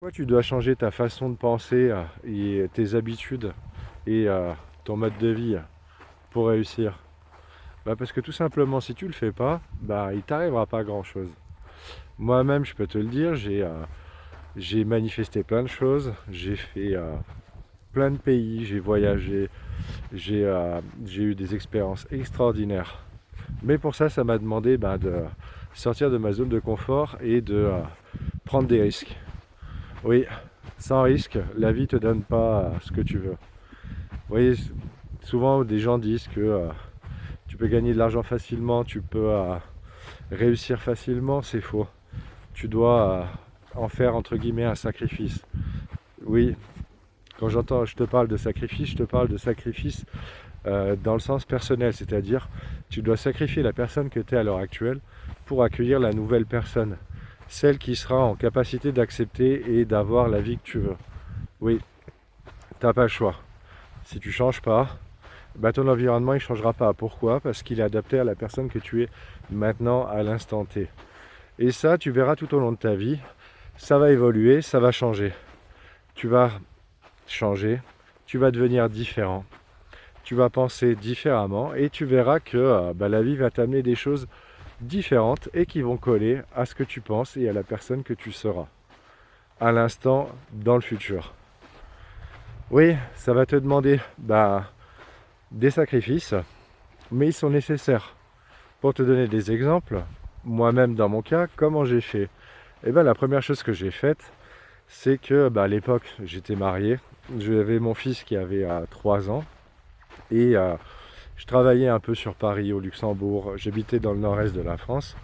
Toi, tu dois changer ta façon de penser et tes habitudes et ton mode de vie pour réussir. Parce que tout simplement, si tu le fais pas, il t'arrivera pas grand-chose. Moi-même, je peux te le dire, j'ai manifesté plein de choses, j'ai fait plein de pays, j'ai voyagé, j'ai eu des expériences extraordinaires. Mais pour ça, ça m'a demandé de sortir de ma zone de confort et de prendre des risques. Oui, sans risque, la vie te donne pas ce que tu veux. Vous voyez, souvent des gens disent que tu peux gagner de l'argent facilement, tu peux réussir facilement, c'est faux. Tu dois en faire entre guillemets un sacrifice. Oui, quand je te parle de sacrifice, je te parle de sacrifice dans le sens personnel, c'est-à-dire tu dois sacrifier la personne que tu es à l'heure actuelle pour accueillir la nouvelle personne, celle qui sera en capacité d'accepter et d'avoir la vie que tu veux. Oui, t'as pas le choix. Si tu changes pas, ton environnement il changera pas. Pourquoi? Parce qu'il est adapté à la personne que tu es maintenant à l'instant T. Et ça, tu verras tout au long de ta vie, ça va évoluer, ça va changer. Tu vas changer, tu vas devenir différent, tu vas penser différemment et tu verras que la vie va t'amener des choses différentes et qui vont coller à ce que tu penses et à la personne que tu seras à l'instant dans le futur. Oui, ça va te demander des sacrifices, mais ils sont nécessaires. Pour te donner des exemples, moi-même dans mon cas, comment j'ai fait? La première chose que j'ai faite, c'est que à l'époque, j'étais marié, j'avais mon fils qui avait 3 ans, et je travaillais un peu sur Paris, au Luxembourg, j'habitais dans le nord-est de la France,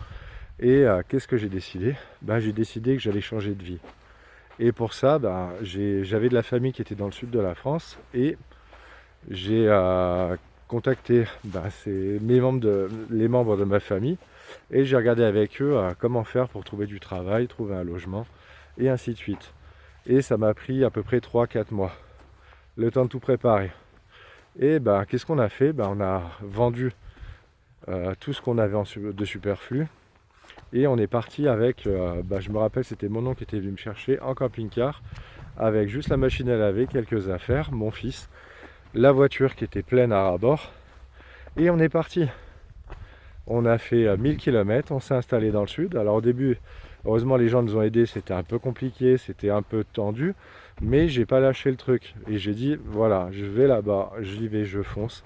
et qu'est-ce que j'ai décidé? J'ai décidé que j'allais changer de vie. Et pour ça, j'avais de la famille qui était dans le sud de la France, et j'ai contacté les membres de ma famille et j'ai regardé avec eux comment faire pour trouver du travail, trouver un logement et ainsi de suite. Et ça m'a pris à peu près 3 4 mois, le temps de tout préparer. Et qu'est-ce qu'on a fait? On a vendu tout ce qu'on avait de superflu et on est parti avec, je me rappelle, c'était mon oncle qui était venu me chercher en camping-car avec juste la machine à laver, quelques affaires, mon fils, la voiture qui était pleine à ras-bord. Et on est parti. On a fait 1000 km, on s'est installé dans le sud. Alors au début, heureusement les gens nous ont aidés, c'était un peu compliqué, c'était un peu tendu, mais j'ai pas lâché le truc. Et j'ai dit, voilà, je vais là-bas, j'y vais, je fonce.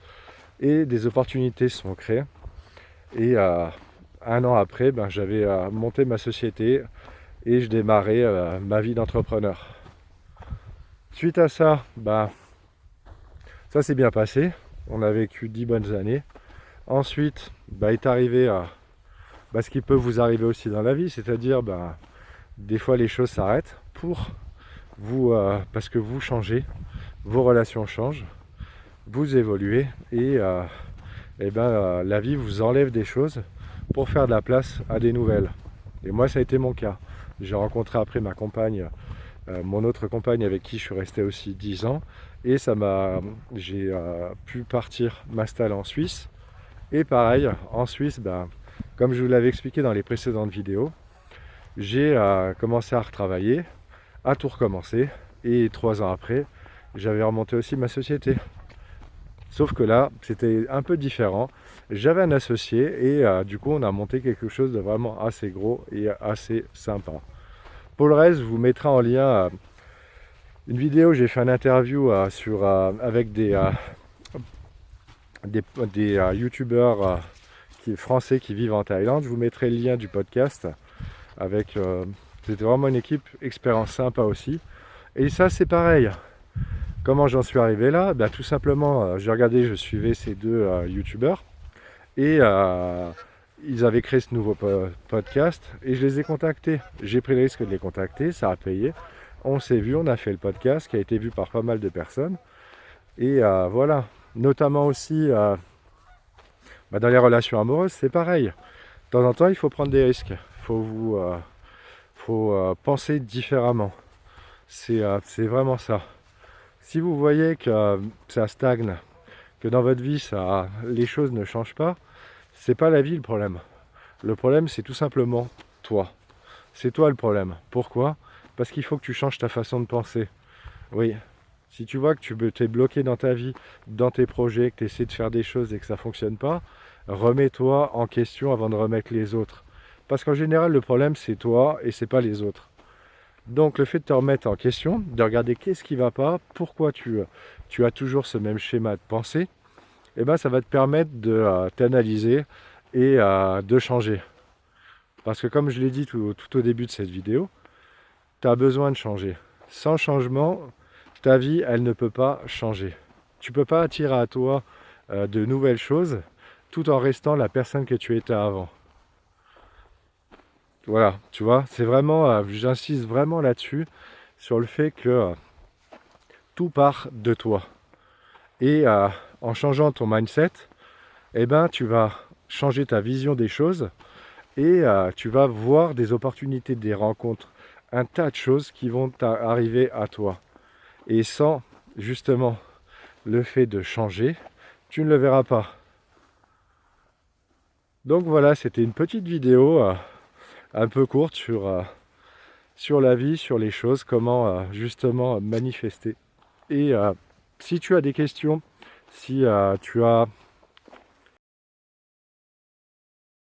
Et des opportunités se sont créées. Et 1 an après, j'avais monté ma société et je démarrais ma vie d'entrepreneur. Suite à ça, ça s'est bien passé. On a vécu 10 bonnes années. Ensuite, est arrivé ce qui peut vous arriver aussi dans la vie, c'est-à-dire des fois les choses s'arrêtent pour vous, parce que vous changez, vos relations changent, vous évoluez et la vie vous enlève des choses pour faire de la place à des nouvelles. Et moi, ça a été mon cas. J'ai rencontré après ma compagne, mon autre compagne avec qui je suis resté aussi 10 ans, et j'ai pu partir m'installer en Suisse. Et pareil, en Suisse, comme je vous l'avais expliqué dans les précédentes vidéos, j'ai commencé à retravailler, à tout recommencer. Et 3 ans après, j'avais remonté aussi ma société. Sauf que là, c'était un peu différent. J'avais un associé et du coup, on a monté quelque chose de vraiment assez gros et assez sympa. Pour le reste, je vous mettrai en lien une vidéo. J'ai fait une interview avec des youtubeurs français qui vivent en Thaïlande. Je vous mettrai le lien du podcast avec c'était vraiment une équipe expérience sympa aussi. Et ça c'est pareil. Comment j'en suis arrivé là? Tout simplement, j'ai regardé, je suivais ces deux youtubeurs et ils avaient créé ce nouveau podcast et je les ai contactés. J'ai pris le risque de les contacter, ça a payé. On s'est vu, on a fait le podcast qui a été vu par pas mal de personnes. Et voilà, notamment aussi dans les relations amoureuses, c'est pareil. De temps en temps, il faut prendre des risques. Faut penser différemment. C'est vraiment ça. Si vous voyez que ça stagne, que dans votre vie, les choses ne changent pas, c'est pas la vie le problème. Le problème, c'est tout simplement toi. C'est toi le problème. Pourquoi? Parce qu'il faut que tu changes ta façon de penser. Oui, si tu vois que tu t'es bloqué dans ta vie, dans tes projets, que tu essaies de faire des choses et que ça ne fonctionne pas, remets-toi en question avant de remettre les autres. Parce qu'en général, le problème, c'est toi et c'est pas les autres. Donc le fait de te remettre en question, de regarder qu'est-ce qui ne va pas, pourquoi tu as toujours ce même schéma de pensée, eh ben, ça va te permettre de t'analyser et de changer. Parce que comme je l'ai dit tout au début de cette vidéo, tu as besoin de changer. Sans changement, ta vie, elle ne peut pas changer. Tu ne peux pas attirer à toi de nouvelles choses tout en restant la personne que tu étais avant. Voilà, tu vois, c'est vraiment, j'insiste vraiment là-dessus, sur le fait que tout part de toi. Et en changeant ton mindset, eh ben, tu vas changer ta vision des choses et tu vas voir des opportunités, des rencontres, un tas de choses qui vont arriver à toi. Et sans justement le fait de changer, tu ne le verras pas. Donc voilà, c'était une petite vidéo un peu courte sur la vie, sur les choses, comment justement manifester. Et si tu as des questions, si tu as